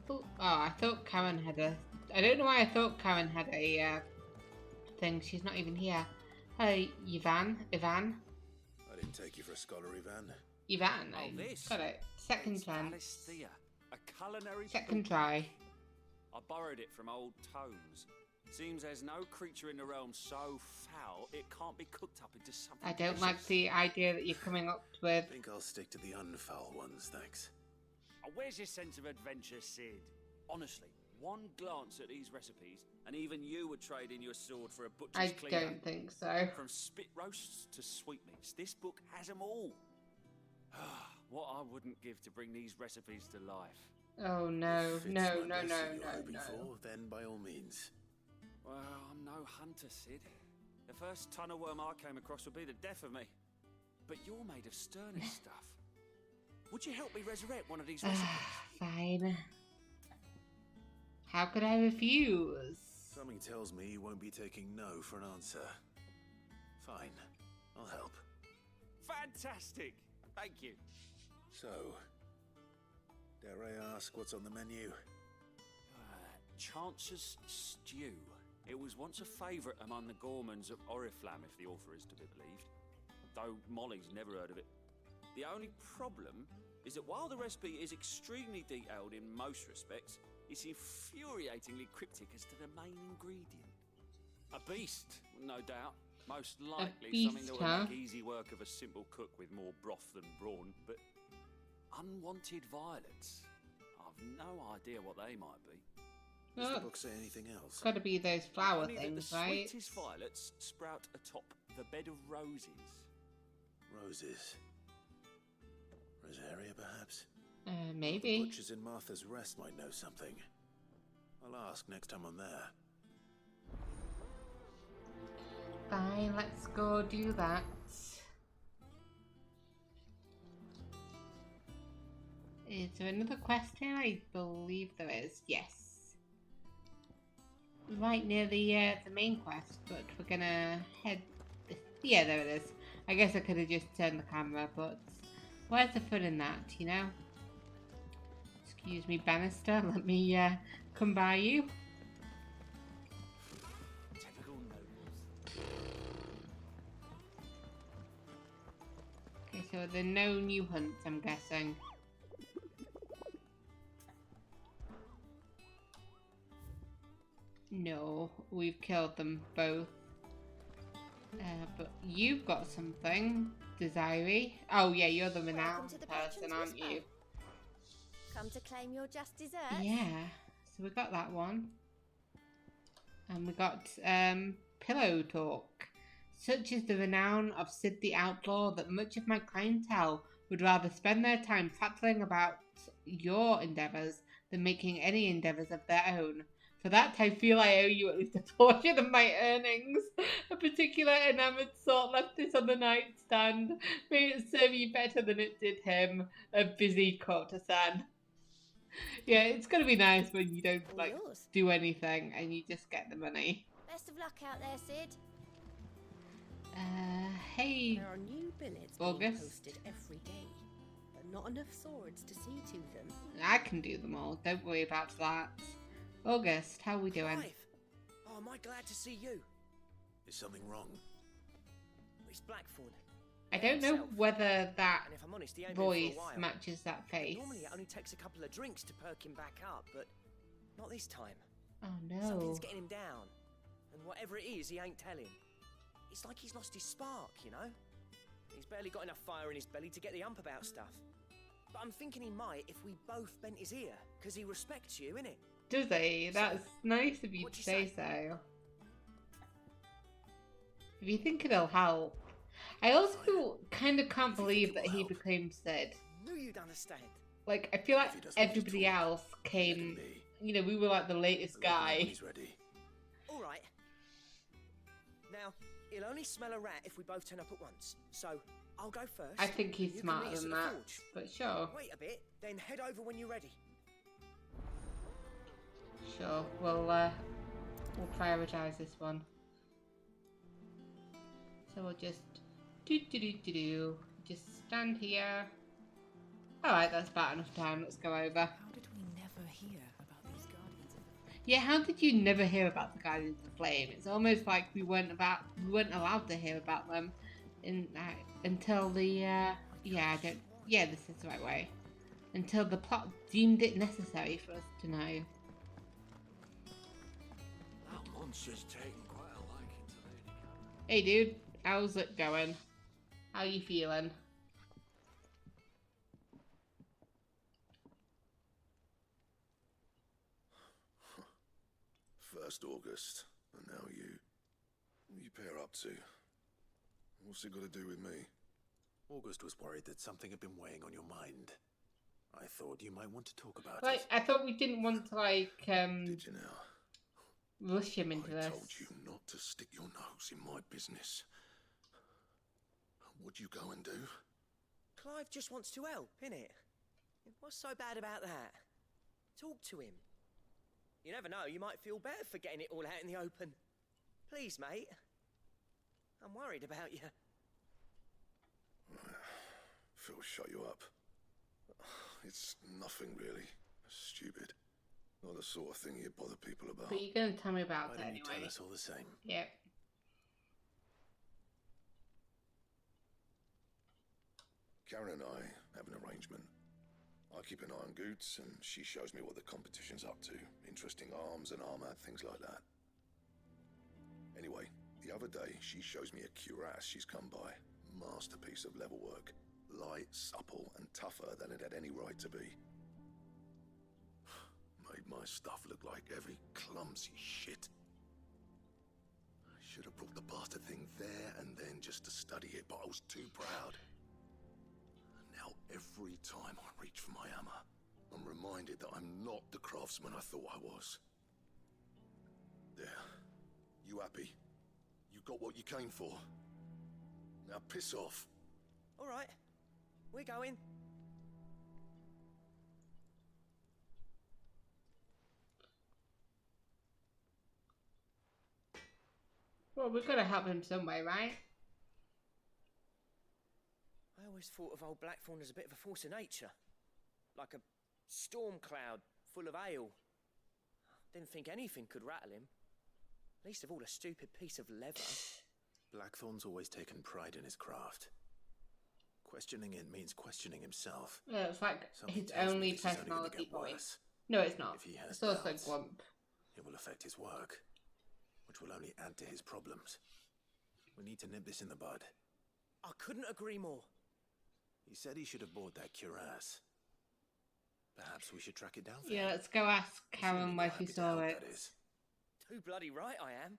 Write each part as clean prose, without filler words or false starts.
Oh, I thought Karen had a... I don't know why I thought Karen had a thing. She's not even here. Hey, Ivan. I didn't take you for a scholar, Ivan. Ivan, Oh, I this? got it. Second It's chance. Alistair, a culinary Second book. try. I borrowed it from old tomes. Seems there's no creature in the realm so foul it can't be cooked up into something I don't like delicious. the idea that you're coming up with. I think I'll stick to the unfoul ones, thanks. Oh, where's your sense of adventure, Sid? Honestly, one glance at these recipes, and even you would trade in your sword for a butcher's I cleaver. don't think so. From spit roasts to sweetmeats, this book has them all. What I wouldn't give to bring these recipes to life. Oh no, If it's no, my no, no, blessing you're no, hoping no. for, then by all means. Well, I'm no hunter, Sid. The first ton of worm I came across would be the death of me. But you're made of sterner stuff. Would you help me resurrect one of these recipes? Fine. How could I refuse? Something tells me you won't be taking no for an answer. Fine, I'll help. Fantastic! Thank you. So, dare I ask what's on the menu? Chance's Stew. It was once a favourite among the gourmands of Oriflamme, if the author is to be believed. Though Molly's never heard of it. The only problem is that while the recipe is extremely detailed in most respects, it's infuriatingly cryptic as to the main ingredient. A beast, no doubt. Most likely beast, something that would huh? make easy work of a simple cook with more broth than brawn, but unwanted violets. I've no idea what they might be. Does the Oh, book say anything else? gotta be those flower Only that things, the right? sweetest violets sprout atop the bed of roses. Roses. Rosaria, perhaps? The Maybe. butchers in Martha's Rest might know something. I'll ask next time I'm there. Fine, let's go do that. Is there another quest here? I believe there is. Yes. Right near the main quest, but we're gonna head. Yeah, there it is. I guess I could have just turned the camera, but where's the fun in that? You know. Excuse me, Bannister. Let me come by you. Typical nobles. Okay, so there are no new hunts, I'm guessing. No, we've killed them both. But you've got something, Desiree. Oh yeah, you're the renowned to the person, Patron's aren't Whisper. you? Come to claim your just desserts? Yeah. So we got that one. And we got Pillow Talk. Such is the renown of Sid the Outlaw that much of my clientele would rather spend their time prattling about your endeavours than making any endeavours of their own. For that, I feel I owe you at least a portion of my earnings. A particular enamoured sort left this on the nightstand. May it serve you better than it did him, a busy courtesan. Yeah, it's gonna be nice when you don't All like yours. do anything and you just get the money. Best of luck out there, Sid. Hey, There are new billets August. being posted every day, but not enough swords to see to them. I can do them all. Don't worry about that. August, how we doing? Clive! Oh, am I glad to see you? Is something wrong? It's Blackthorne. I don't know Himself. whether that And if I'm honest, he ain't voice been for a while. matches that face. Normally it only takes a couple of drinks to perk him back up, but not this time. Oh no. Something's getting him down. And whatever it is, he ain't telling. It's like he's lost his spark, you know? He's barely got enough fire in his belly to get the ump about stuff. But I'm thinking he might if we both bent his ear, because he respects you, innit? Does he? That's nice of you What'd to you say say? so. If you think it'll help. I also kind of can't If you believe think that it will he help. became Sid. Knew you'd understand. Like, I feel like If he doesn't want to everybody talk, else let him came, be. you know, we were like the latest I'll let him know guy. when he's ready. All right. Now, he'll only smell a rat if we both turn up at once. So, I'll go first. I think he's You can smarter meet us than at the that, forge. but sure, Wait a bit, then head over when you're ready. sure. We'll prioritize this one. So we'll just just stand here. All right, that's about enough time. Let's go over. How did we never hear Yeah, how did you never hear about the guys in the flame? It's almost like we weren't allowed to hear about them until the this is the right way. Until the plot deemed it necessary for us to know. That monster's taken quite a liking to Lady Karen. Hey dude, how's it going? How you feeling? First August, and now you. What you pair up to? What's it got to do with me? August was worried that something had been weighing on your mind. I thought you might want to talk about Like, it. I thought we didn't want to, Did you now? rush him into I this. told you not to stick your nose in my business. What'd you go and do? Clive just wants to help, innit? What's so bad about that? Talk to him. You never know, you might feel better for getting it all out in the open. Please, mate. I'm worried about you. Phil shut you up. It's nothing really. Stupid. Not the sort of thing you bother people about. But you're going to tell me about Why it didn't anyway. you tell us all the same? Yep. Karen and I have an arrangement. I keep an eye on Goots, and she shows me what the competition's up to. Interesting arms and armor, things like that. Anyway, the other day, she shows me a cuirass she's come by. Masterpiece of level work. Light, supple, and tougher than it had any right to be. Made my stuff look like heavy, clumsy shit. I should have brought the bastard thing there and then just to study it, but I was too proud. Now every time I reach for my hammer, I'm reminded that I'm not the craftsman I thought I was. There. You happy? You got what you came for? Now piss off. All right, we're going. Well, we've got to help him some way, right? I always thought of old Blackthorne as a bit of a force of nature. Like a storm cloud full of hail. Didn't think anything could rattle him. Least of all a stupid piece of leather. Blackthorne's always taken pride in his craft. Questioning it means questioning himself. Yeah, it's like Something his tells me only this is only gonna personality get point. worse. No, it's not. If he has It's also doubts, Glump. It will affect his work, which will only add to his problems. We need to nip this in the bud. I couldn't agree more. He said he should have bought that cuirass. Perhaps we should track it down for Yeah, him. let's go ask He's Karen really where not she happy to saw help, it. that is. Too bloody right I am.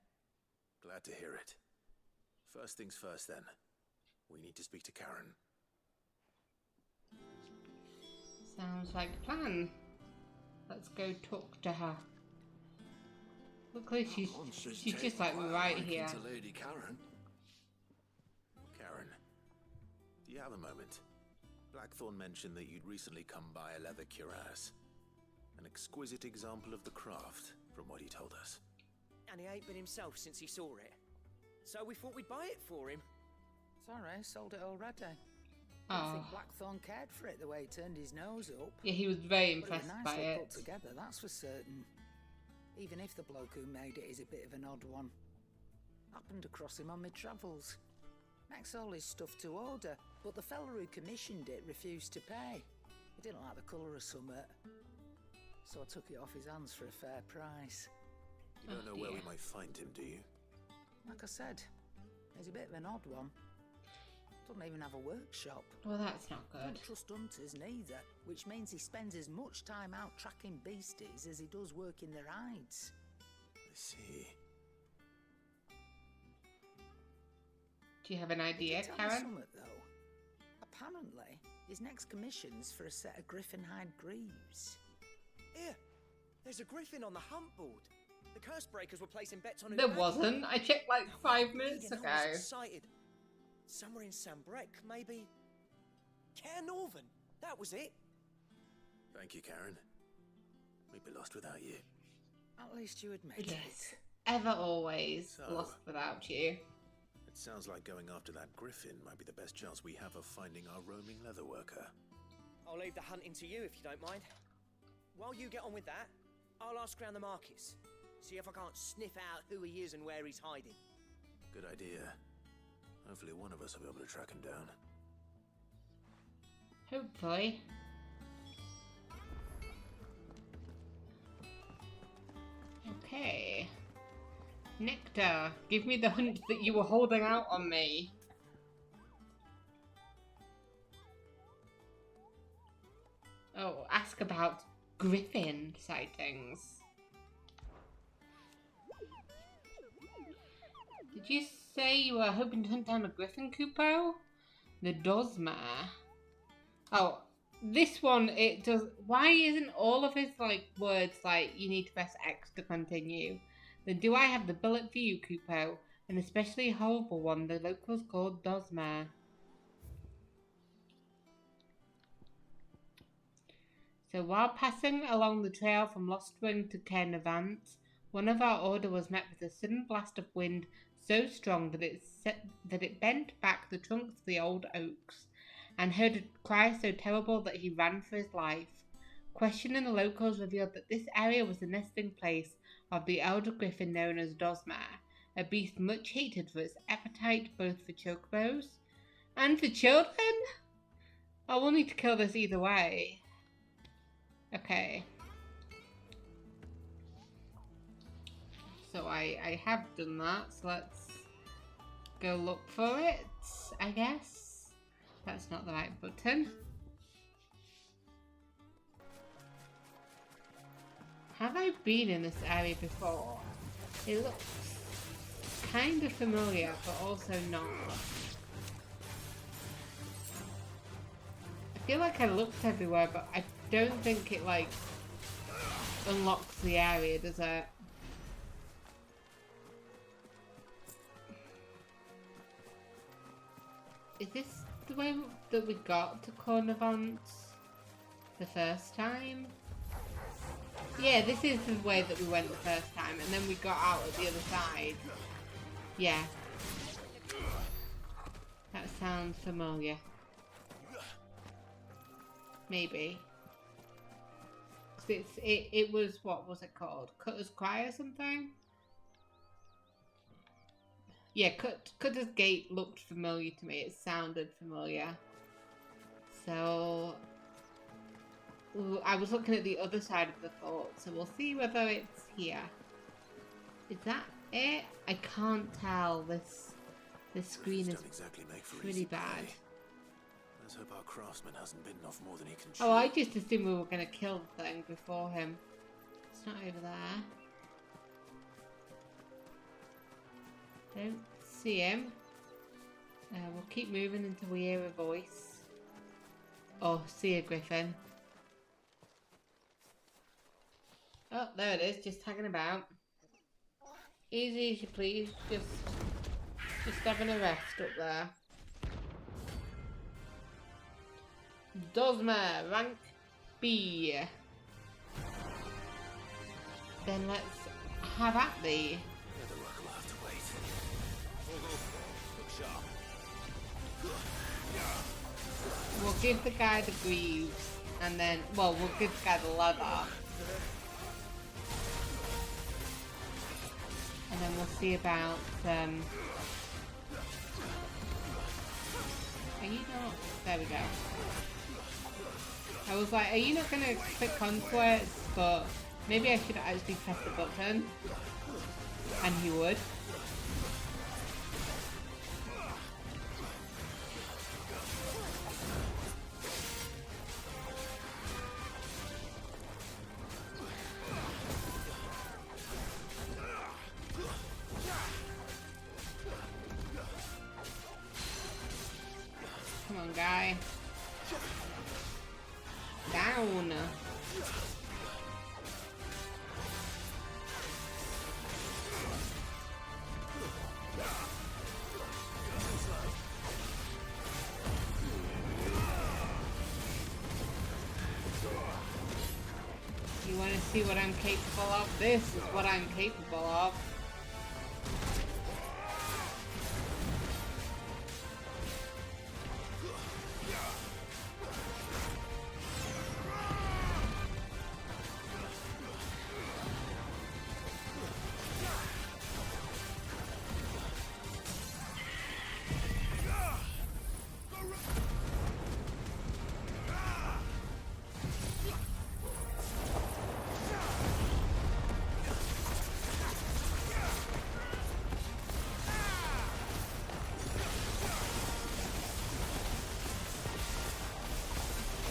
Glad to hear it. First things first, then. We need to speak to Karen. Sounds like a plan. Let's go talk to her. Luckily, she's just like right here. To Lady Karen. Karen, do you have a moment? Blackthorne mentioned that you'd recently come by a leather cuirass. An exquisite example of the craft, from what he told us. And he ain't been himself since he saw it. So we thought we'd buy it for him. Sorry, sold it already. I Oh, don't think Blackthorne cared for it the way he turned his nose up. yeah, he was very Well, impressed it was by nicely it. put together, that's for certain. Even if the bloke who made it is a bit of an odd one. Happened across him on my travels. Makes all his stuff to order, but the fella who commissioned it refused to pay. He didn't like the colour of summit. So I took it off his hands for a fair price. You don't Oh, know where we dear. might find him, do you? Like I said, he's a bit of an odd one. Doesn't even have a workshop. Well, that's not Don't good. trust hunters neither, which means he spends as much time out tracking beasties as he does working their hides. I see. Do you have an He idea, did tell me Karen? something, though. Apparently, his next commission's for a set of griffin hide greaves. Here, there's a griffin on the hunt board. The curse breakers were placing bets on who There bagged it. wasn't. I checked like 5 Reading minutes I was ago. excited. Somewhere in Sambrec, maybe. Care Northern, that was it. Thank you, Karen. We'd be lost without you. At least you admit Yes. it. Ever always So- lost without you. It sounds like going after that griffin might be the best chance we have of finding our roaming leatherworker. I'll leave the hunting to you if you don't mind. While you get on with that, I'll ask around the markets. See if I can't sniff out who he is and where he's hiding. Good idea. Hopefully one of us will be able to track him down. Hopefully. Okay. Nectar, give me the hunt that you were holding out on me. Oh, ask about griffin sightings. Did you say you were hoping to hunt down a griffin, Kupo? The Dozma. Oh, this one, it does... Why isn't all of his, like, words like, you need to press X to continue? Then do I have the bullet for you, Kupo? An especially horrible one the locals called Dozma. So while passing along the trail from Lost Ring to Caernarvant, one of our order was met with a sudden blast of wind so strong that it bent back the trunks of the old oaks, and heard a cry so terrible that he ran for his life. Questioning the locals revealed that this area was the nesting place of the elder griffin known as Dozma, a beast much hated for its appetite both for chocobos and for children. I will need to kill this either way. Okay. So I have done that, so let's go look for it, I guess. That's not the right button. Have I been in this area before? It looks kind of familiar, but also not. I feel like I looked everywhere, but I don't think it, like, unlocks the area, does it? Is this the way that we got to Caernarvant the first time? Yeah, this is the way that we went the first time, and then we got out at the other side. Yeah. That sounds familiar. Maybe. It was, what was it called? Cutter's Cry or something? Yeah, Cutter's Gate looked familiar to me. It sounded familiar. So... Ooh, I was looking at the other side of the fort, so we'll see whether it's here. Is that it? I can't tell. This screen is exactly pretty bad. Let's hope our craftsman hasn't bitten off more than he can chew. Oh, I just assumed we were going to kill the thing before him. It's not over there. Don't see him. We'll keep moving until we hear a voice. Oh, see a griffin. Oh, there it is, just hanging about. Easy, easy, please. Just having a rest up there. Dozma, rank B. Then let's have at thee. Yeah, the work will have to wait. Look sharp. We'll give the guy the greaves, and then, well, we'll give the guy the leather. And then we'll see about, are you not? There we go. I was like, are you not going to click conquest? But maybe I should actually press the button. And he would. Come on, guy. Down. You want to see what I'm capable of? This is what I'm capable of.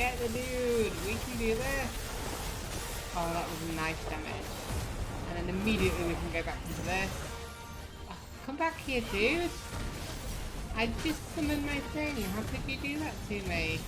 get the dude. We can do this. Oh, that was nice damage. And then immediately we can go back into this. Oh, come back here, dude. I just summoned my thing. How could you do that to me?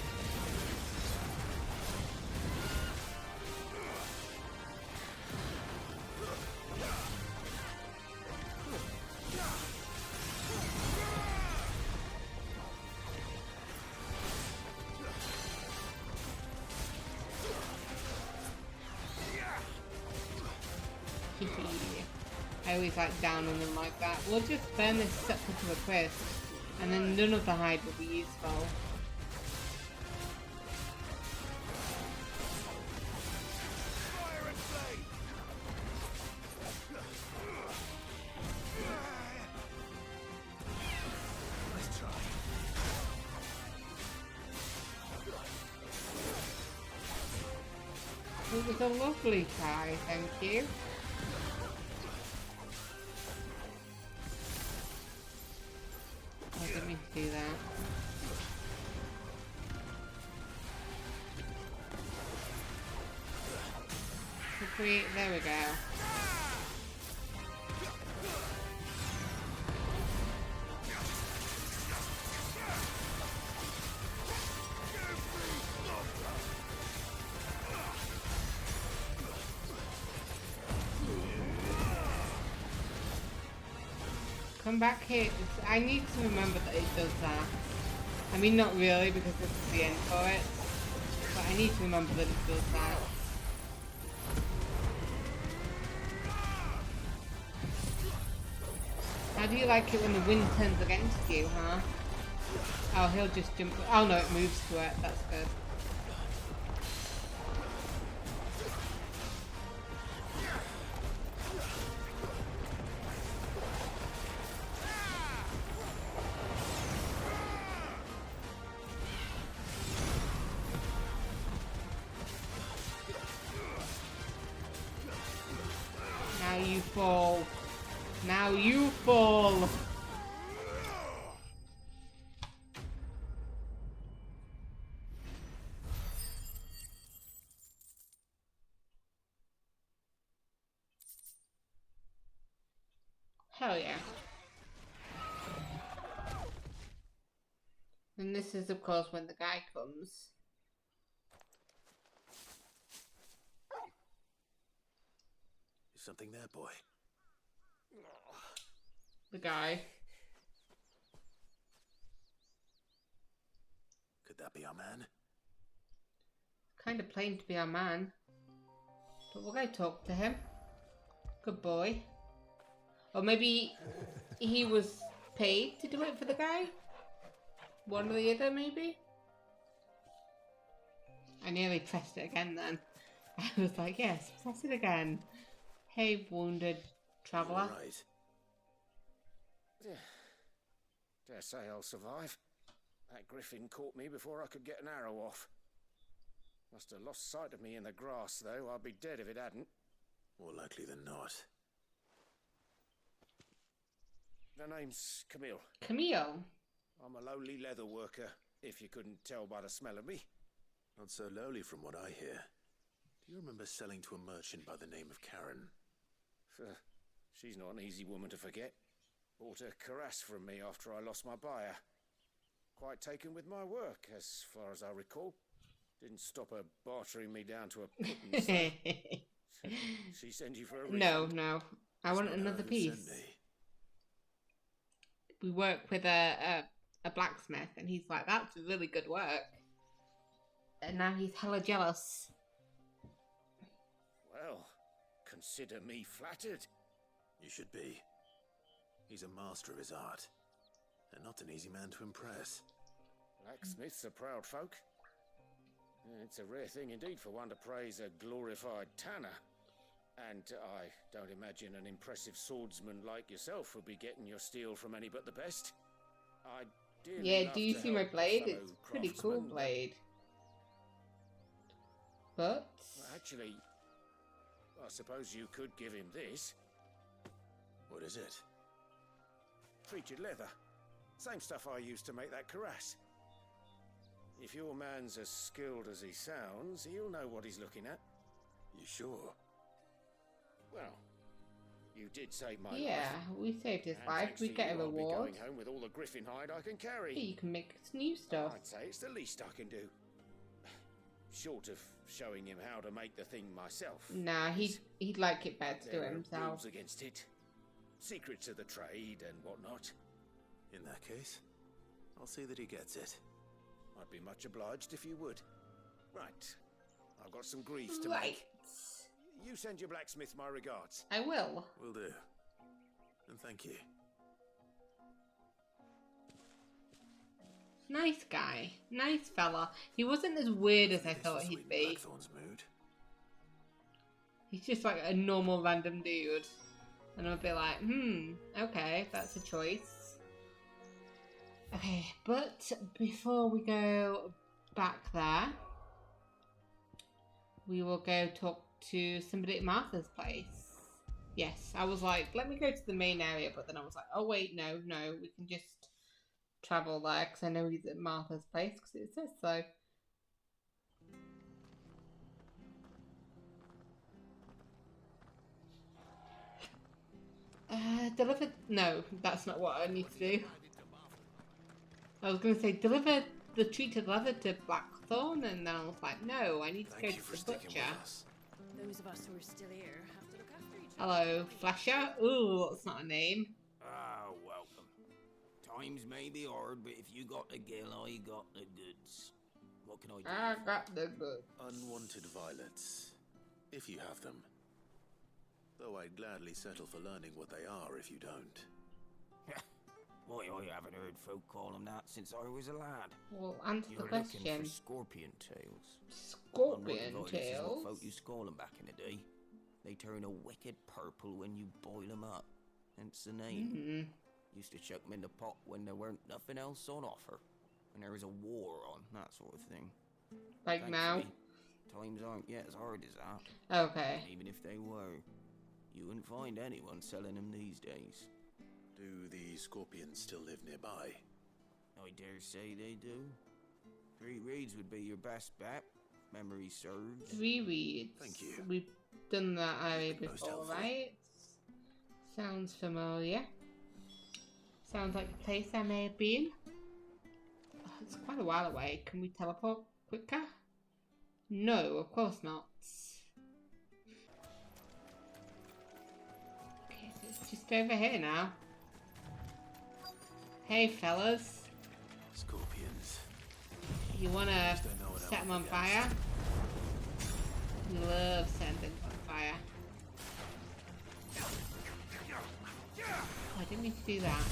I always like down on them like that. We'll just burn this sucker to a crisp, and then none of the hide will be useful. It was a lovely try, thank you. I didn't mean to do that. There we go. Come back here. I need to remember that it does that. I mean, not really, because this is the end for it. But I need to remember that it does that. How do you like it when the wind turns against you, huh? Oh, he'll just jump. Oh no, it moves to it. That's good. Now you fall. Now you fall. Hell yeah. And this is of course when the guy comes. Is something there, boy? The guy. Could that be our man? Kind of plain to be our man. But we'll go talk to him. Good boy. Or maybe he was paid to do it for the guy? One or the other, maybe? I nearly pressed it again then. I was like, yes, press it again. Hey, wounded traveller. All right. Dare say I'll survive. That griffin caught me before I could get an arrow off. Must have lost sight of me in the grass, though. I'd be dead if it hadn't. More likely than not. The name's Camille. Camille? I'm a lowly leather worker, if you couldn't tell by the smell of me. Not so lowly from what I hear. Do you remember selling to a merchant by the name of Karen? She's not an easy woman to forget. Bought a cuirass from me after I lost my buyer. Quite taken with my work, as far as I recall. Didn't stop her bartering me down to a pudding sale. She sent you for a refund? No. I want another piece. We work with a blacksmith, and he's like, that's really good work. And now he's hella jealous. Well, consider me flattered. You should be. He's a master of his art, and not an easy man to impress. Blacksmiths are proud folk. It's a rare thing indeed for one to praise a glorified tanner. And I don't imagine an impressive swordsman like yourself would be getting your steel from any but the best. Yeah, do you see my blade? It's a pretty cool blade. But... Actually, I suppose you could give him this. What is it? Treated leather. Same stuff I used to make that cuirass. If your man's as skilled as he sounds, he'll know what he's looking at. You sure? Well, you did save my life. Yeah, we saved his And life. thanks We to get a you, I'll be reward. going home with all the griffin hide I can carry. Hey, you can make new stuff. I'd say it's the least I can do. Short of showing him how to make the thing myself. Nah, he'd like it better to do There it are himself. rules against it. Secrets of the trade and whatnot. In that case, I'll see that he gets it. I'd be much obliged if you would. Right. I've got some greaves to Right. make. You send your blacksmith my regards. I will. Will do. And thank you. Nice guy. Nice fella. He wasn't as weird as I This thought will he'd sweeten be. Blackthorne's mood. He's just like a normal random dude. And I'll be like, okay, that's a choice. Okay, but before we go back there, we will go talk to somebody at Martha's place. Yes, I was like, let me go to the main area, but then I was like, oh wait, no, we can just travel there, because I know he's at Martha's place, because it says so. Deliver... No, that's not what I need to do. I was going to say, deliver the treated leather to Blackthorne, and then I was like, no, I need to go to the butcher. Those of us who are still here have to look after each other. Hello, Flasher? Ooh, that's not a name. Ah, welcome. Times may be hard, but if you got the gill, I got the goods. What can I do? I got the good. Unwanted violets, if you have them. Though I'd gladly settle for learning what they are if you don't. Why, I haven't heard folk call them that since I was a lad. Well, answer the You're looking question. for scorpion tails. Scorpion Unwanted violets is what tails? folk used to call them back in the day. They turn a wicked purple when you boil them up. Hence the name. Used to chuck them in the pot when there weren't nothing else on offer. When there was a war on, that sort of thing. Like now? Thankfully, times aren't yet as hard as that. Okay. And even if they were, you wouldn't find anyone selling them these days. Do the scorpions still live nearby? I dare say they do. 3 reeds would be your best bet. Memory serves. 3 reads. Thank you. We've done that area Most before, helpful. right? Sounds familiar. Sounds like a place I may have been. Oh, it's quite a while away. Can we teleport quicker? No, of course not. Okay, so it's just over here now. Hey, fellas. Scorpions. You wanna Don't know what set them on else fire? Love setting things on fire. Oh, I didn't mean to do that.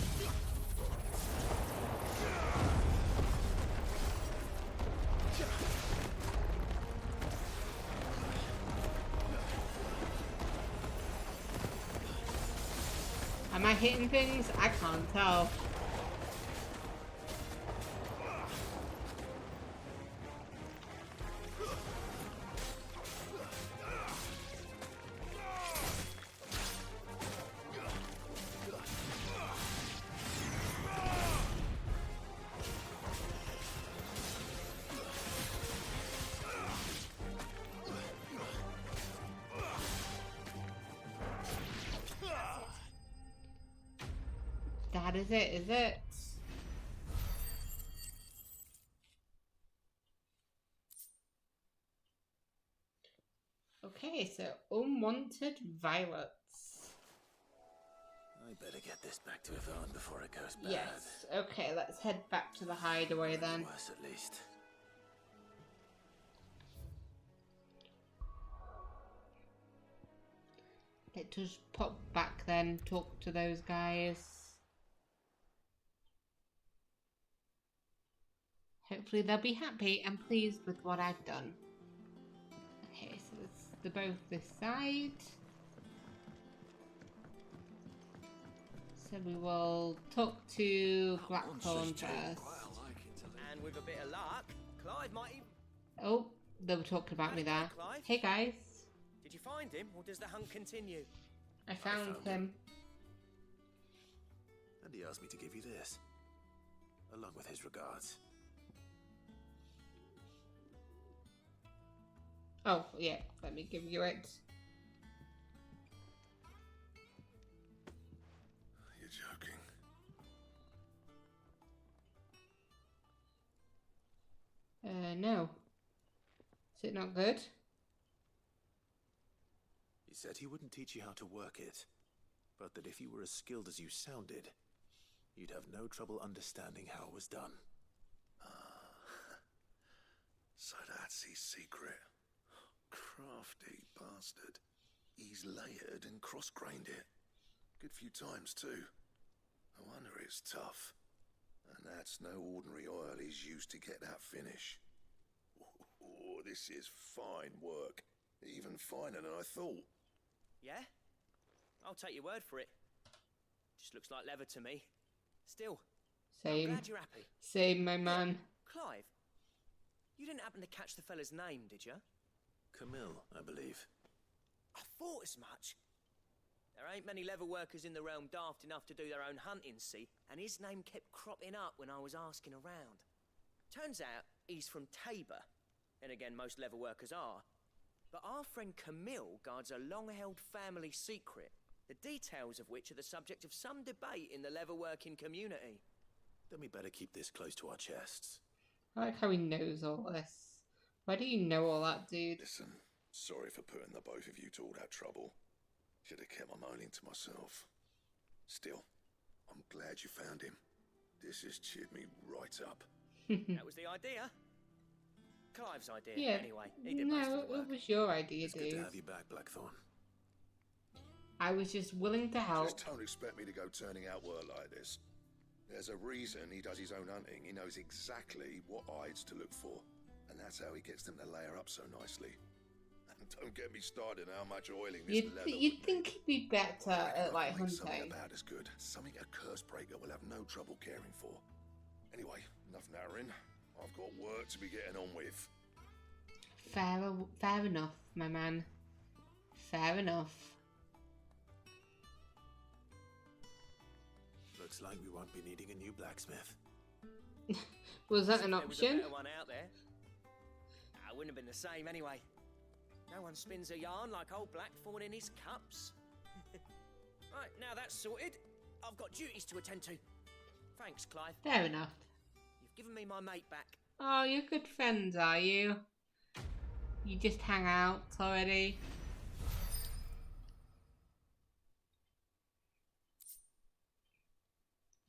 Am I hitting things? I can't tell. That is it, is it? Okay, so unwanted violets. I better get this back to Yvonne before it goes bad. Yes, okay, let's head back to the hideaway then. Worse at least. Let us pop back then, talk to those guys. Hopefully they'll be happy and pleased with what I've done. Okay, so they're both this side. So we will talk to Blackthorne first. And with a bit of luck, Clive might even... Oh, they were talking about me there. Hey guys, Did you find him, or does the hunt continue? I found found him. And he asked me to give you this, along with his regards. Oh, yeah, let me give you it. You're joking. No. Is it not good? He said he wouldn't teach you how to work it, but that if you were as skilled as you sounded, you'd have no trouble understanding how it was done. So that's his secret. Crafty bastard. He's layered and cross-grained it. Good few times, too. No wonder it's tough. And that's no ordinary oil he's used to get that finish. Oh, this is fine work. Even finer than I thought. Yeah? I'll take your word for it. Just looks like leather to me. Still, I'm Same. glad you're happy. Same, my man. Clive, you didn't happen to catch the fella's name, did you? Camille, I believe. I thought as much. There ain't many leather workers in the realm daft enough to do their own hunting, see, and his name kept cropping up when I was asking around. Turns out he's from Tabor, and again most leather workers are. But our friend Camille guards a long-held family secret, the details of which are the subject of some debate in the leather-working community. Then we better keep this close to our chests. I like how he knows all this. Why do you know all that, dude? Listen, sorry for putting the both of you to all that trouble. Should have kept my moaning to myself. Still, I'm glad you found him. This has cheered me right up. That was the idea. Clive's idea, Yeah. anyway. He did most of No, the work. it was your idea, It's good to dude. have you back, Blackthorne. I was just willing to help. Just don't expect me to go turning out work like this. There's a reason he does his own hunting. He knows exactly what hides to look for. And that's how he gets them to layer up so nicely. And don't get me started on how much oiling this leather You'd would think need. he'd be better I reckon at, I like, can make something hunting. about as good. Something a curse breaker will have no trouble caring for. Anyway, enough nattering. I've got work to be getting on with. Fair enough, my man. Fair enough. Looks like we won't be needing a new blacksmith. Was that an There was a option? better one out there. It wouldn't have been the same anyway. No one spins a yarn like old Blackthorne in his cups. Right, now that's sorted. I've got duties to attend to. Thanks, Clive. Fair enough. You've given me my mate back. Oh, you're good friends, are you? You just hang out already?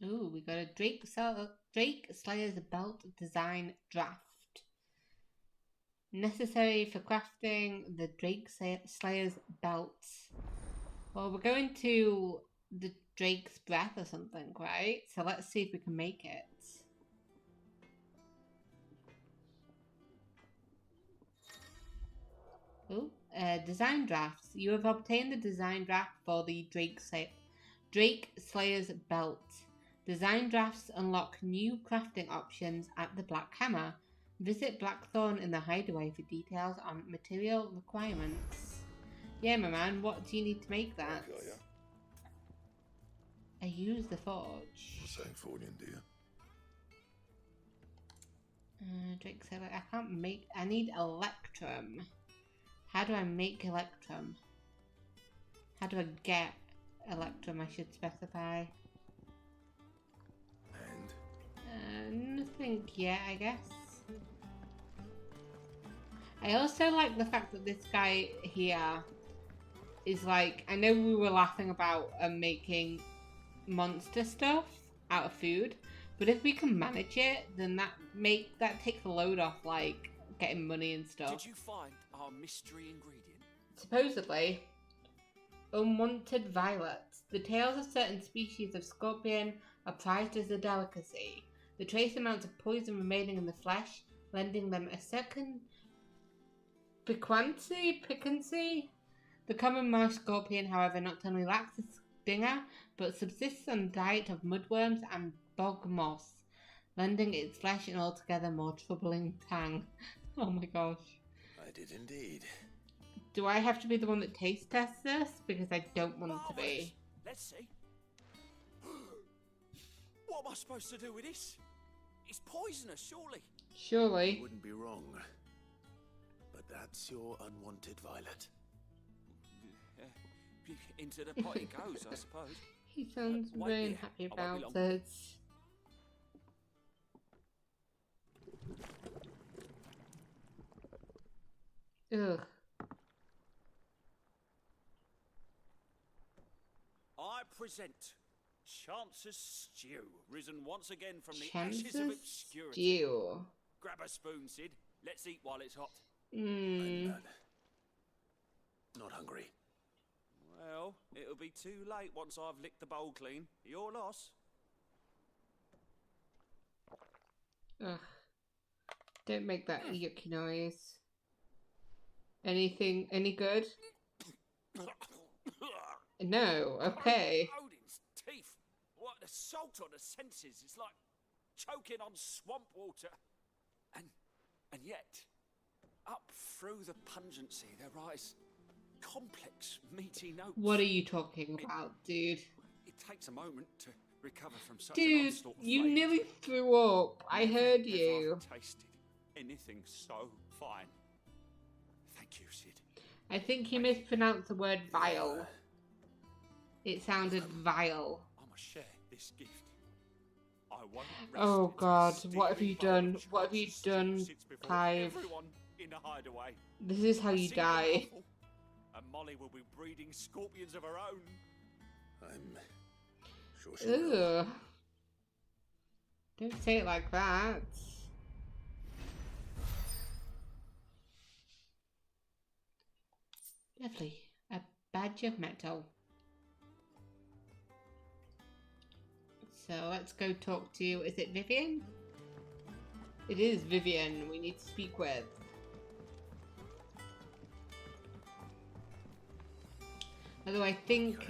Ooh, we got a Drake Slayer's belt design draft. Necessary for crafting the Drake Slayer's belt. Well, we're going to the Drake's breath or something, right? So let's see if we can make it. Ooh, design drafts. You have obtained the design draft for the Drake Slayer's belt. Design drafts unlock new crafting options at the Black Hammer. Visit Blackthorne in the Hideaway for details on material requirements. Yeah, my man, what do you need to make that? Okay, yeah. I use the forge. Saying forging, do you? Drake Sailor, I can't make. I need Electrum. How do I make Electrum? How do I get Electrum? I should specify. And? Nothing yet, I guess. I also like the fact that this guy here is like, I know we were laughing about making monster stuff out of food, but if we can manage it, then that takes a load off like getting money and stuff. Did you find our mystery ingredient? Supposedly, unwanted violets. The tails of certain species of scorpion are prized as a delicacy. The trace amounts of poison remaining in the flesh, lending them a second piquancy. The common marsh scorpion, however, not only lacks a stinger, but subsists on a diet of mudworms and bog moss, lending its flesh an altogether more troubling tang. Oh my gosh. I did indeed. Do I have to be the one that taste tests this? Because I don't want to Marvellous. be. Let's see. What am I supposed to do with this? It's poisonous, surely. Surely. Wouldn't be wrong. But that's your unwanted violet. Into the pot it goes, I suppose. He sounds Wait very here. happy I won't be about long. it. Ugh. I present Chance's Stew, risen once again from the ashes of Chance's obscurity. stew. Grab a spoon, Sid. Let's eat while it's hot. Hmm. Not hungry. Well, it'll be too late once I've licked the bowl clean. Your loss. Ugh. Don't make that yucky noise. Anything, any good? No, okay. Odin's teeth. What assault on the senses. It's like choking on swamp water. And yet, up through the pungency there rise complex, meaty notes. What are you talking about, dude? It takes a moment to recover from such an Dude, onslaught of you flavour. nearly threw up. I heard Never you. have I tasted anything so fine. Thank you, Sid. I think you mispronounced the word vile. It sounded vile. I must share this gift. I won't rest Oh until God, the what have you steaming bowl done? of What have you Chance's done, stew sits before Clive? everyone in the hideaway. This is how A you single die. mouthful, and Molly will be breeding scorpions of her own. I'm sure she will. Ugh. Don't say it like that. Lovely. A badge of metal. So let's go talk to, is it Vivian? It is Vivian we need to speak with. Although I think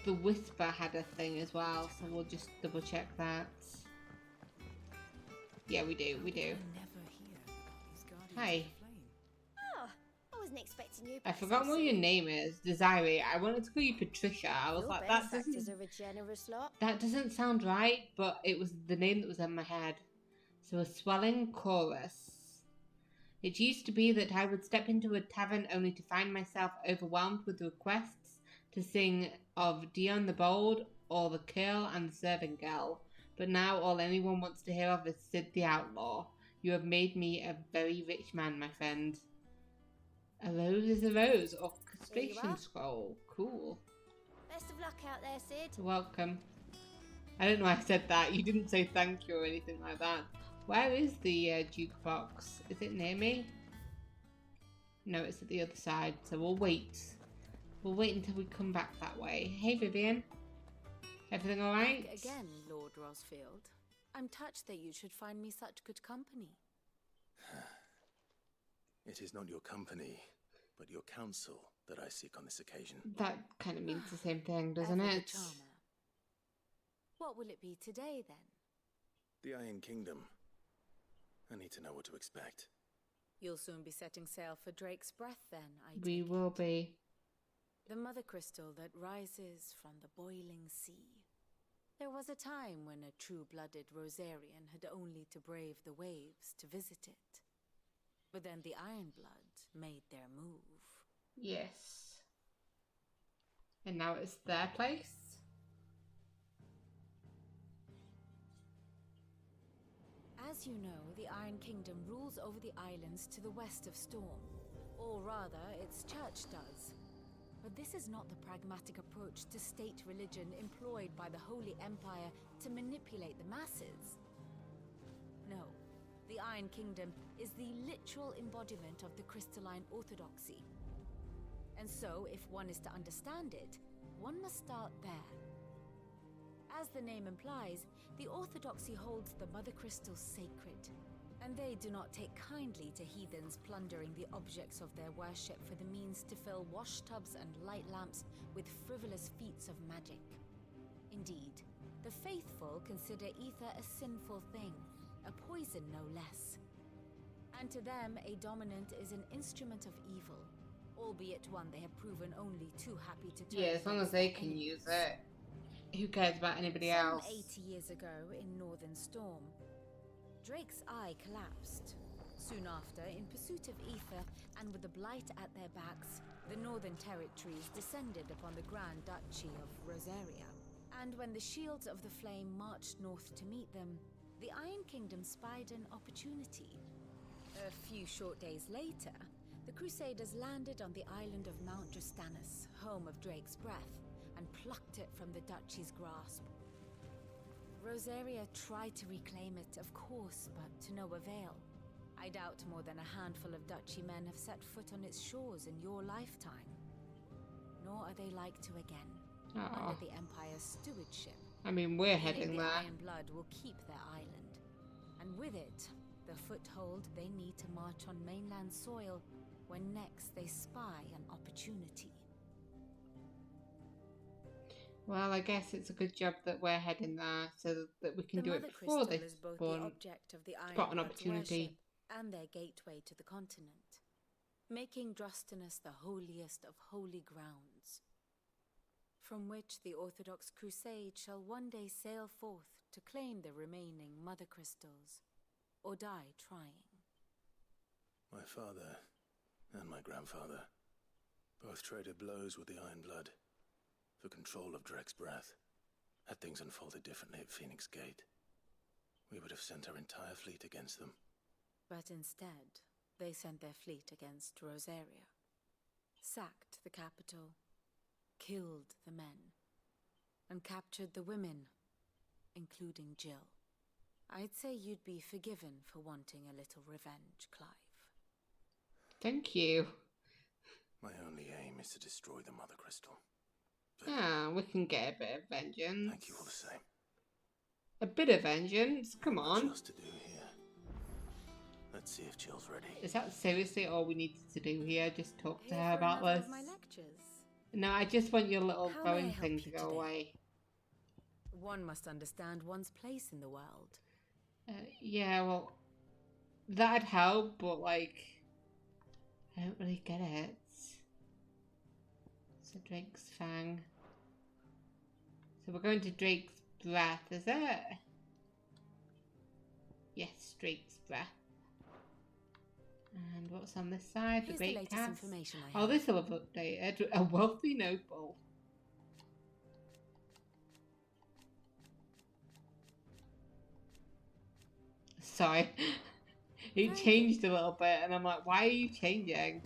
the Whisper had a thing as well, so we'll just double check that. Yeah, we do. Hi. Oh, I wasn't expecting you. I back forgot so what your soon. name is. Desiree. I wanted to call you Patricia. I was Your like, that benefactors doesn't, are a generous lot. that doesn't sound right, but it was the name that was in my head. So a swelling chorus. It used to be that I would step into a tavern only to find myself overwhelmed with requests to sing of Dion the Bold or the Curl and the Serving Girl. But now all anyone wants to hear of is Sid the Outlaw. You have made me a very rich man, my friend. A rose is a rose, or Here you castration are. scroll. Cool. Best of luck out there, Sid. You're welcome. I don't know why I said that. You didn't say thank you or anything like that. Where is the jukebox? Is it near me? No, it's at the other side, so we'll wait. We'll wait until we come back that way. Hey, Vivian. Everything alright? Back again, Lord Rosfield. I'm touched that you should find me such good company. It is not your company, but your counsel that I seek on this occasion. That kind of means the same thing, doesn't Ever the it? charmer. What will it be today, then? The Iron Kingdom. I need to know what to expect. You'll soon be setting sail for Drake's Breath, then, I We take will it. be. The Mothercrystal that rises from the boiling sea. There was a time when a true-blooded Rosarian had only to brave the waves to visit it. But then the Ironblood made their move. Yes. And now it's their place? As you know, the Iron Kingdom rules over the islands to the west of Storm. Or rather, its church does. But this is not the pragmatic approach to state religion employed by the Holy Empire to manipulate the masses. No, the Iron Kingdom is the literal embodiment of the crystalline orthodoxy. And so, if one is to understand it, one must start there. As the name implies, the orthodoxy holds the Mothercrystal sacred, and they do not take kindly to heathens plundering the objects of their worship for the means to fill washtubs and light lamps with frivolous feats of magic. Indeed, the faithful consider ether a sinful thing, a poison no less. And to them, a dominant is an instrument of evil, albeit one they have proven only too happy to turn Yeah, as long as against they their can enemies. use it. Who cares about anybody Some else? 80 years ago in Northern Storm, Drake's eye collapsed, Soon after, in pursuit of ether and with the blight at their backs, the northern territories descended upon the Grand Duchy of Rosaria. And when the Shields of the Flame marched north to meet them, the Iron Kingdom spied an opportunity. A few short days later, the Crusaders landed on the island of Mount Drastanus, home of Drake's Breath, and plucked it from the Duchy's grasp. Rosaria tried to reclaim it, of course, but to no avail. I doubt more than a handful of Duchy men have set foot on its shores in your lifetime. Nor are they like to again, under the Empire's stewardship. I mean, we're Feeling heading the there. Iron Blood will keep their island. And with it, the foothold they need to march on mainland soil when next they spy an opportunity. Well, I guess it's a good job that we're heading there so that we can do it before Mothercrystal this is both spawn. the object of the Got an Iron Blood's opportunity. worship and their gateway to the continent, making Drastanus the holiest of holy grounds, from which the Orthodox Crusade shall one day sail forth to claim the remaining Mothercrystals, or die trying. My father and my grandfather both traded blows with the Iron Blood for control of Drake's Breath. Had things unfolded differently at Phoenix Gate, we would have sent our entire fleet against them. But instead, they sent their fleet against Rosaria, sacked the capital, killed the men, and captured the women, including Jill. I'd say you'd be forgiven for wanting a little revenge, Clive. Thank you. My only aim is to destroy the Mothercrystal. Ah, we can get a bit of vengeance. Thank you all the same. A bit of vengeance? Come on. Just to do here. Let's see if Jill's ready. Is that seriously all we needed to do here? Just talk to Here her for about another this? of my lectures. No, I just want your little How may I glowing help thing you to go today? away. One must understand one's place in the world. Yeah, well, that'd help, but like, I don't really get it. So Drake's Fang. So we're going to Drake's Breath, is it? Yes, Drake's Breath. And what's on this side? Here's the the Great latest Cast. information I Oh, have. this will have updated. A wealthy noble. Sorry. It changed a little bit, and I'm like, why are you changing?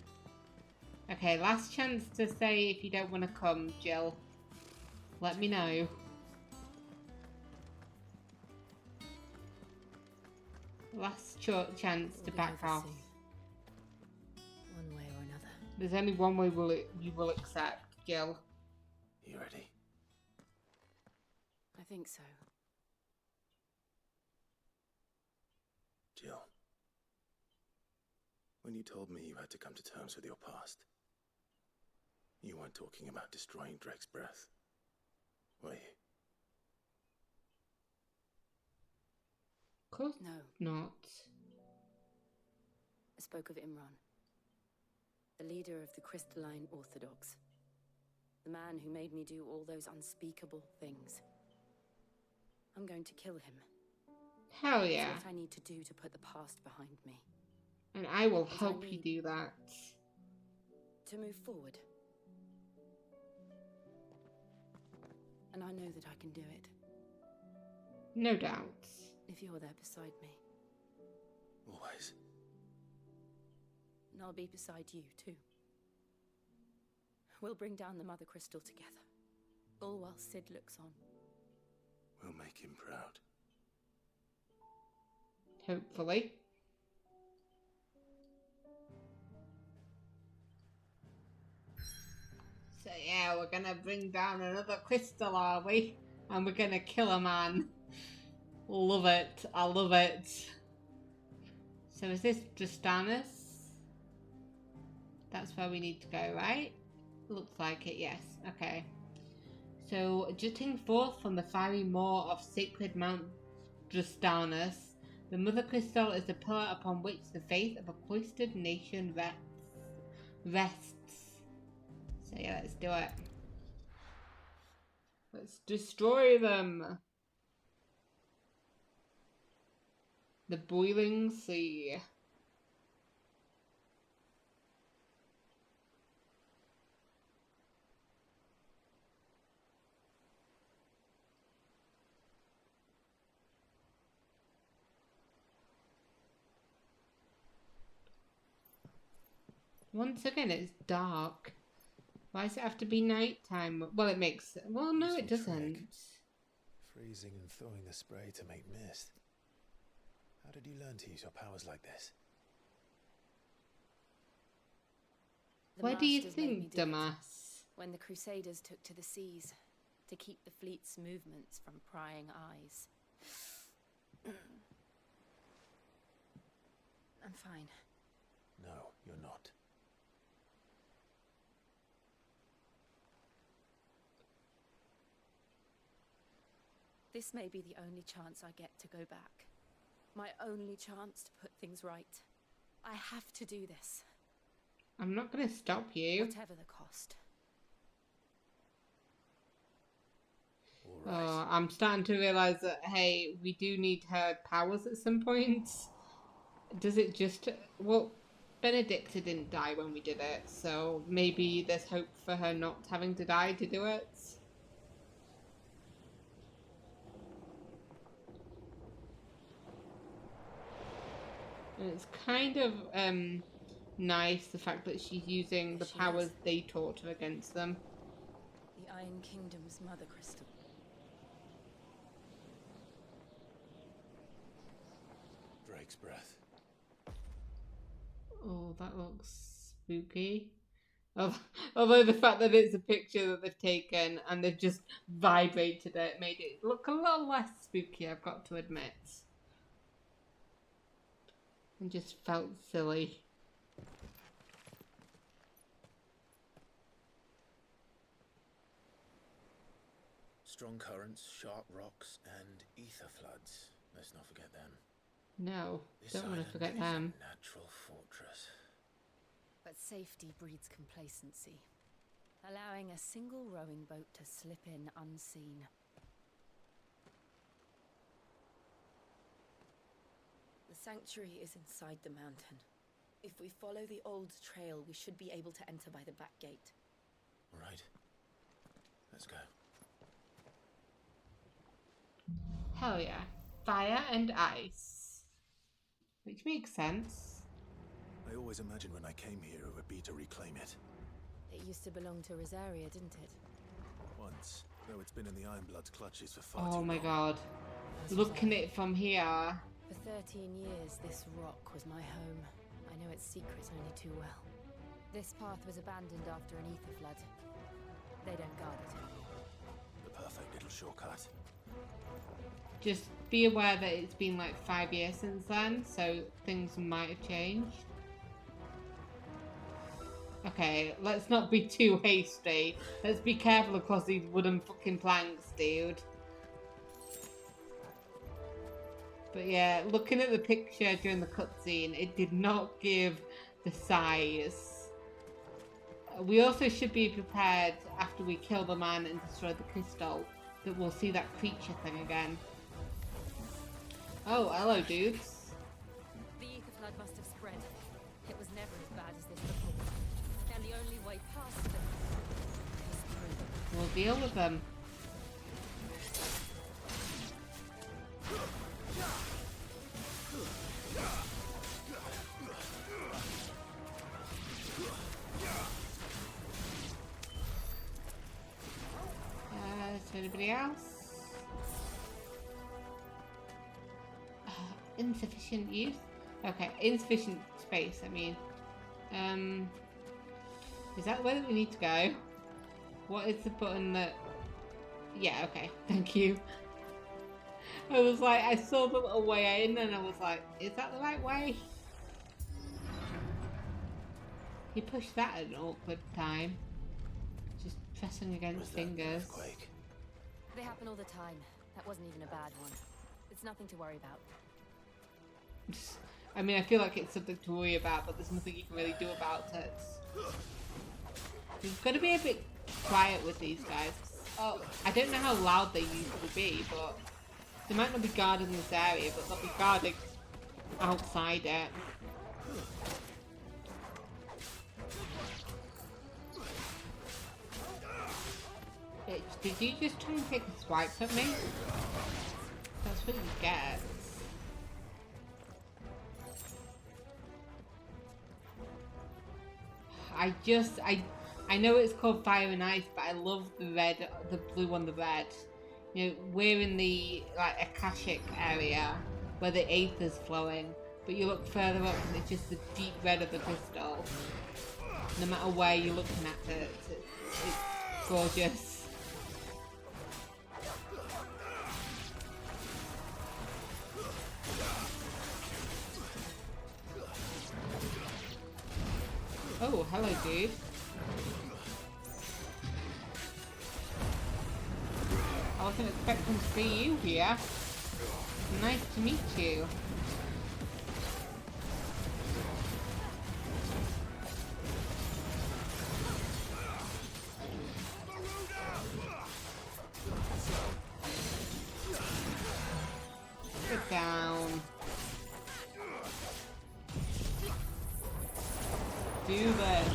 Okay, last chance to say if you don't want to come, Jill. Let me know. Last chance to back off. One way or another. There's only one way we will accept, Jill. You ready? I think so. Jill. When you told me you had to come to terms with your past, you weren't talking about destroying Drake's Breath, were you? Of course No. not. I spoke of Imran, the leader of the Crystalline Orthodox. The man who made me do all those unspeakable things. I'm going to kill him. Hell yeah. It's what I need to do to put the past behind me. And I will As I help you need do that. to move forward. And I know that I can do it, No doubt. if you're there beside me. Always. And I'll be beside you, too. We'll bring down the Mothercrystal together, all while Sid looks on. We'll make him proud. Hopefully. So yeah, we're gonna bring down another crystal, are we? And we're gonna kill a man. Love it. I love it. So is this Drastanus? That's where we need to go, right? Looks like it, yes. Okay. So, jutting forth from the fiery maw of sacred Mount Drastanus, the Mothercrystal is the pillar upon which the faith of a cloistered nation rests. So yeah, let's do it. Let's destroy them. The boiling sea. Once again, it's dark. Why does it have to be nighttime? Well, it makes... Well, no, it doesn't. Freezing and thawing the spray to make mist. How did you learn to use your powers like this? Why do you Masters made me think, do it. dumbass? When the Crusaders took to the seas, to keep the fleet's movements from prying eyes. I'm fine. No, you're not. This may be the only chance I get to go back. My only chance to put things right. I have to do this. I'm not going to stop you. Whatever the cost. All right. Oh, I'm starting to realise that, hey, we do need her powers at some point. Does it just... Well, Benedicta didn't die when we did it, so maybe there's hope for her not having to die to do it. And it's kind of nice, the fact that she's using the powers they taught her against them. The Iron Kingdom's Mothercrystal. Drake's breath. Oh, that looks spooky. Although the fact that it's a picture that they've taken and they've just vibrated it made it look a little less spooky, I've got to admit. And just felt silly. Strong currents, sharp rocks, and ether floods. Let's not forget them. No, This don't want island to forget is them. a natural fortress. But safety breeds complacency, allowing a single rowing boat to slip in unseen. The sanctuary is inside the mountain. If we follow the old trail, we should be able to enter by the back gate. All right. Let's go. Hell yeah. Fire and ice. Which makes sense. I always imagined when I came here it would be to reclaim it. It used to belong to Rosaria, didn't it? Once, though it's been in the Ironblood's clutches for far too Oh long. my god. Looking at it from here. For 13 years, this rock was my home. I know its secrets only too well. This path was abandoned after an ether flood. They don't guard it anymore. The perfect little shortcut. Just be aware that it's been like 5 years since then, so things might have changed. Okay, let's not be too hasty. Let's be careful across these wooden fucking planks, dude. But yeah, looking at the picture during the cutscene, it did not give the size. We also should be prepared after we kill the man and destroy the crystal that we'll see that creature thing again. Oh, hello, dudes. The ether flood must have spread. It was never as bad as this before. And the only way past them is through them. We'll deal with them. Is there anybody else? Insufficient use? Okay, insufficient space, I mean. Is that the way that we need to go? What is the button that... Yeah, okay, thank you. I was like, I saw the little way in and I was like, is that the right way? You pushed that at an awkward time. Just pressing against fingers. Earthquake? They happen all the time. That wasn't even a bad one. It's nothing to worry about. I mean, I feel like it's something to worry about, but there's nothing you can really do about it. You've got to be a bit quiet with these guys. Oh, I don't know how loud they usually be, but they might not be guarding this area, but they'll be guarding outside it. Bitch, did you just try and take a swipe at me? That's what you get. I know it's called Fire and Ice, but I love the blue on the red. You know, we're in the like Akashic area where the aether's flowing, but you look further up and it's just the deep red of the crystal. No matter where you're looking at it, it's gorgeous. Oh, hello, dude. I wasn't expecting to see you here. Nice to meet you. Get down. Do this.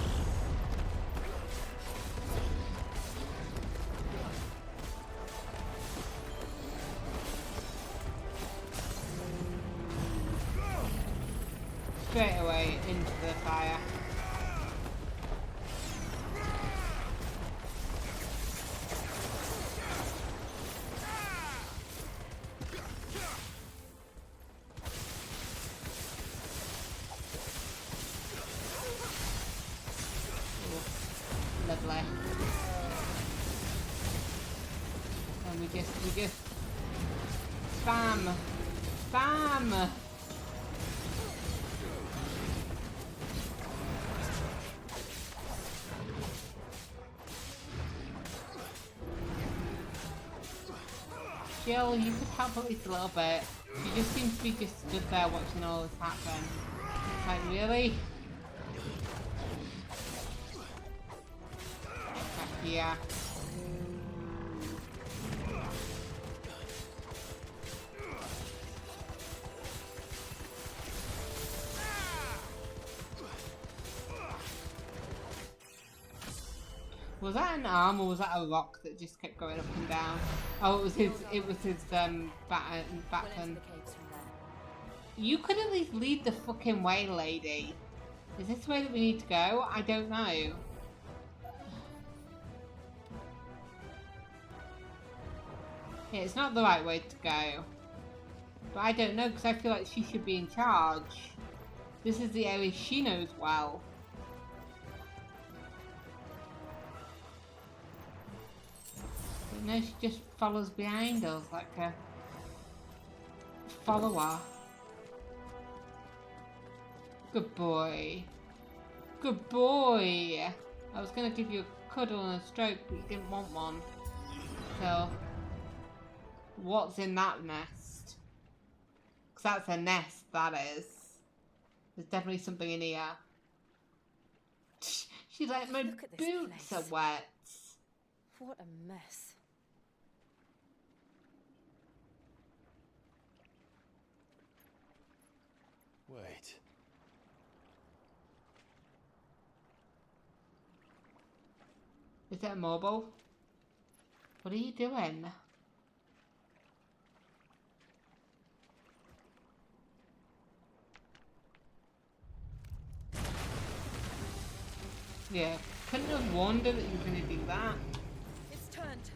Straight away into the fire. Lovely. And we just spam. Spam! Jill, you could help at least a little bit. She just seems to be just stood there watching all this happen. Like, really? Back here. Was that an arm or was that a rock that just kept going up and down? Oh, it was his baton. You could at least lead the fucking way, lady. Is this the way that we need to go? I don't know. Yeah, it's not the right way to go. But I don't know because I feel like she should be in charge. This is the area she knows well. No, she just follows behind us like a follower. Good boy. Good boy. I was going to give you a cuddle and a stroke, but you didn't want one. So, what's in that nest? Because that's a nest, that is. There's definitely something in here. She's like, my boots are wet. What a mess. Wait. Is that mobile? What are you doing? Yeah, couldn't have warned her that you were going to do that. It's turned.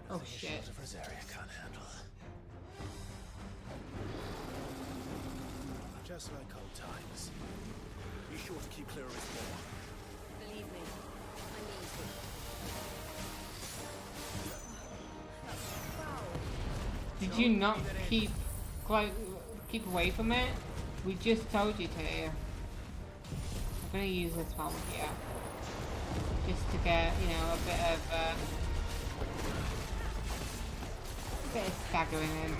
Oh shit. Rosaria can't handle. Just like old times. Be sure to keep clear of his wall. Believe me, I need to. Did you not keep away from it? We just told you to. I'm gonna use this one here, just to get, you know, a bit of staggering in.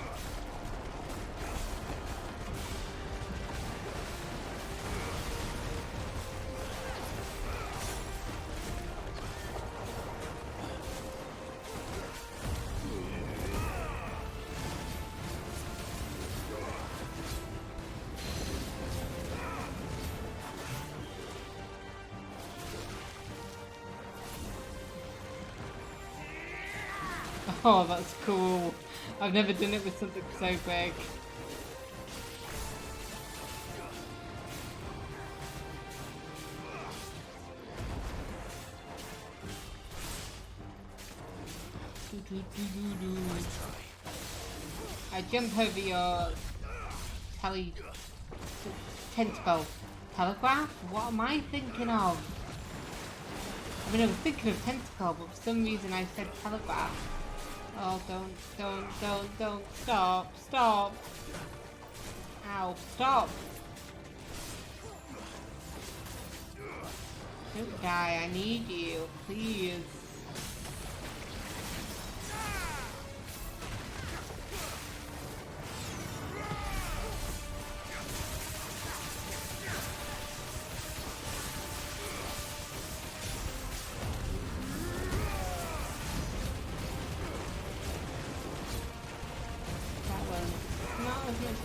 Oh, that's cool. I've never done it with something so big. I jump over your tentacle telegraph? What am I thinking of? I mean, I was thinking of tentacle, but for some reason I said telegraph. Oh, don't, stop, stop. Ow, stop. Don't die, I need you, please.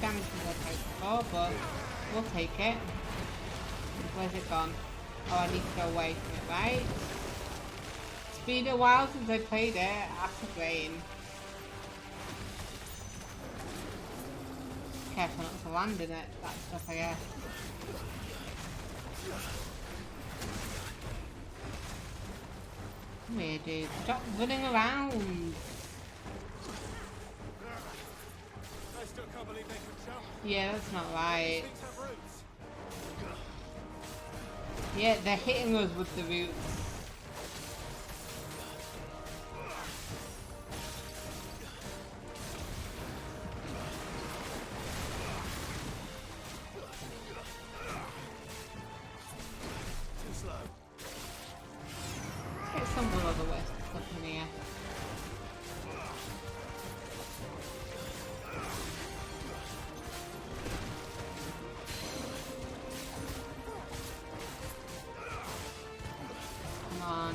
Damage as I take before, but we'll take it. Where's it gone? Oh, I need to go away from it, right? It's been a while since I played it after playing. Careful not to land in it, that stuff, I guess. Come here, dude. Stop running around. Yeah, that's not right. Yeah, they're hitting us with the roots. Too slow. Let's get some of the West stuff in here.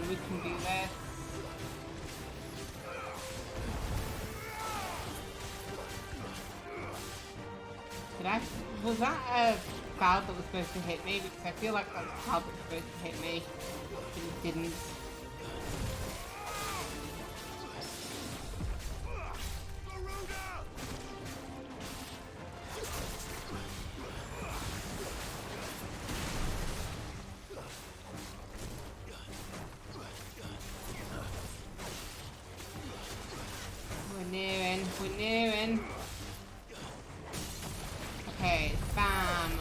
We can do this. Was that a cloud that was supposed to hit me? Because I feel like that was a cloud that was supposed to hit me, but it didn't. We're nearing. Okay, bam.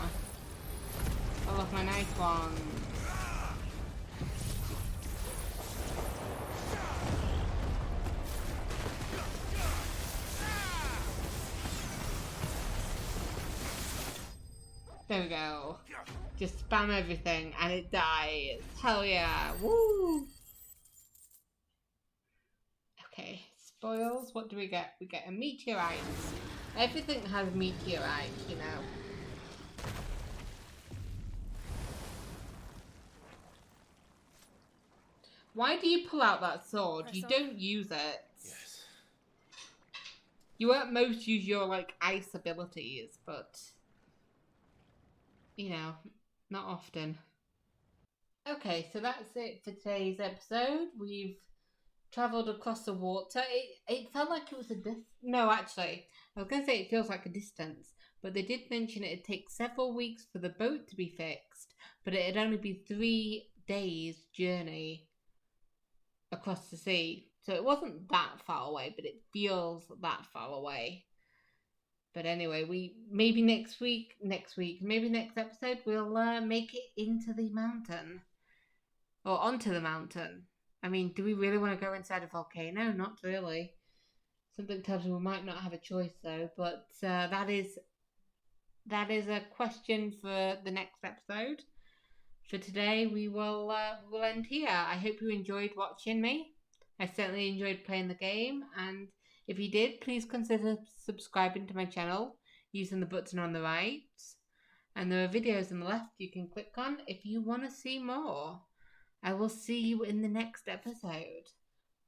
I love my nice ones. There we go. Just spam everything and it dies. Hell yeah. Woo! Okay. Spoils, what do we get? We get a meteorite. Everything has meteorite, you know. Why do you pull out that sword? You don't use it. Yes. You at most use your, like, ice abilities, but, you know, not often. Okay, so that's it for today's episode. We've travelled across the water. It felt like it was a no, actually, I was going to say it feels like a distance, but they did mention it'd take several weeks for the boat to be fixed, but it'd only be 3 days journey across the sea. So it wasn't that far away, but it feels that far away. But anyway, maybe next episode, we'll make it into the mountain. Or onto the mountain. I mean, do we really want to go inside a volcano? Not really. Something tells me we might not have a choice though, but that is a question for the next episode. For today, we'll end here. I hope you enjoyed watching me. I certainly enjoyed playing the game, and if you did, please consider subscribing to my channel using the button on the right. And there are videos on the left you can click on if you want to see more. I will see you in the next episode.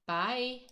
Bye.